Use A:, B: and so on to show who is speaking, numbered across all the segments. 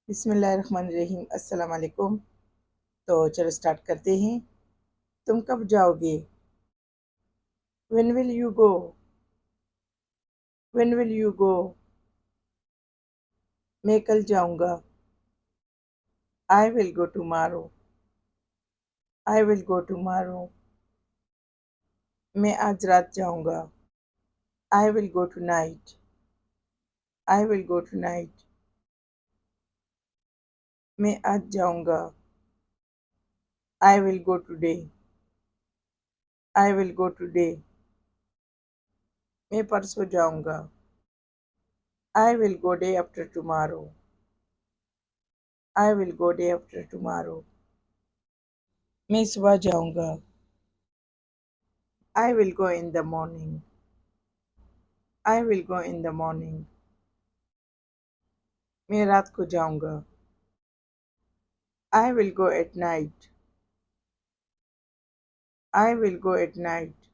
A: बिस्मिल्लाहिर्रहमानिर्रहीम। अस्सलाम वालेकुम। तो चलो स्टार्ट करते हैं। तुम कब जाओगे? When will you go? When will you go? मैं कल जाऊंगा। I will go tomorrow. I will go tomorrow. मैं आज रात जाऊंगा। I will go tonight. I will go tonight. मैं आज जाऊंगा। I will go today. I will go today. मैं परसों जाऊंगा। I will go day after tomorrow. I will go day after tomorrow. मैं सुबह जाऊंगा। I will go in the morning. I will go in the morning. मैं रात को जाऊंगा। I will go at night. I will go at night.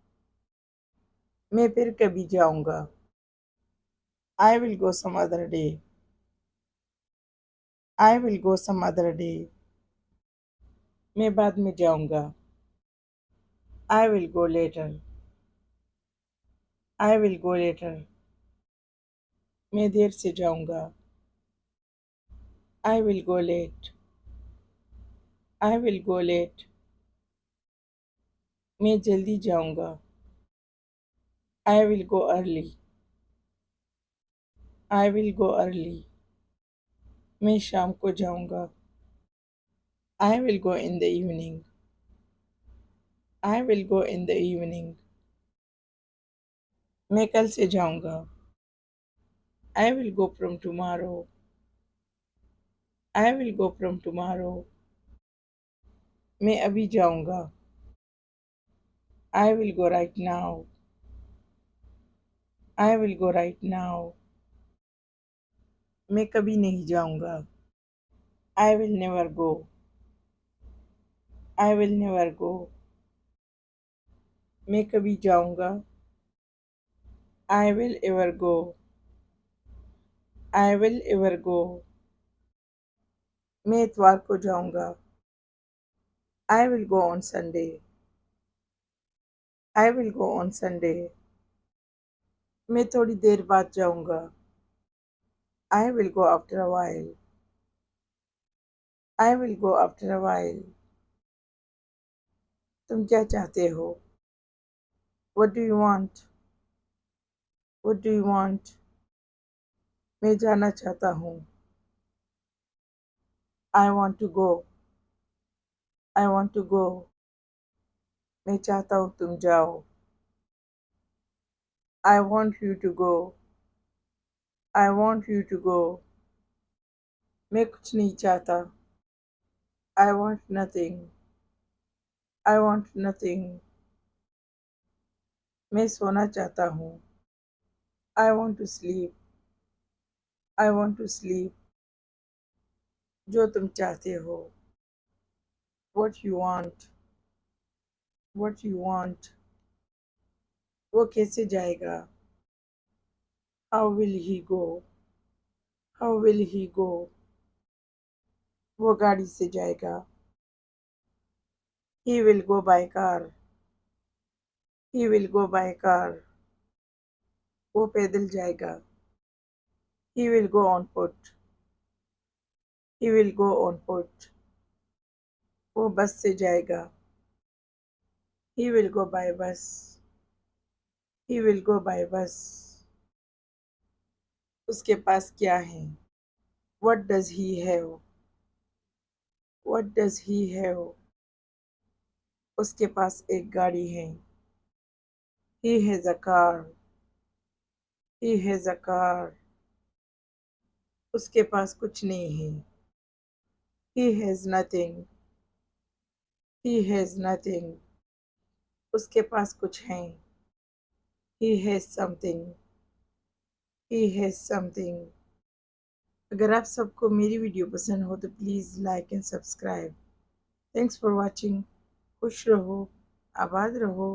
A: मैं फिर कभी जाऊंगा। I will go some other day. I will go some other day. मैं बाद में जाऊंगा। I will go later. I will go later. मैं देर से जाऊंगा। I will go late. I will go late. मैं जल्दी जाऊंगा। I will go early. I will go early. मैं शाम को जाऊंगा। I will go in the evening. I will go in the evening. मैं कल से जाऊंगा। I will go from tomorrow. I will go from tomorrow. मैं अभी जाऊंगा। I will go right now. I will go right now. मैं कभी नहीं जाऊंगा। I will never go. I will never go. मैं कभी जाऊंगा। I will ever go. I will ever go. मैं इतवार को जाऊंगा। I will go on Sunday. I will go on Sunday. मैं थोड़ी देर बाद जाऊंगा। I will go after a while. I will go after a while. तुम क्या चाहते हो? What do you want? What do you want? मैं जाना चाहता हूँ। I want to go. I want to go. मैं चाहता हूँ तुम जाओ। I want you to go. I want you to go. मैं कुछ नहीं चाहता। I want nothing. I want nothing. मैं सोना चाहता हूँ। I want to sleep. I want to sleep. जो तुम चाहते हो। What you want. What you want. वो कैसे जाएगा? How will he go? How will he go? वो गाड़ी से जाएगा। He will go by car. He will go by car. वो पैदल जाएगा। He will go on foot. He will go on foot. वो बस से जाएगा। ही विल गो बाय बस। ही विल गो बाय बस। उसके पास क्या है? What does he have? What does he have? उसके पास एक गाड़ी है। He has a car. He has a car. उसके पास कुछ नहीं है। He has nothing. He has nothing. उसके पास कुछ है। He has something. He has something. अगर आप सबको मेरी वीडियो पसंद हो तो please like and subscribe. Thanks for watching. खुश रहो, आबाद रहो।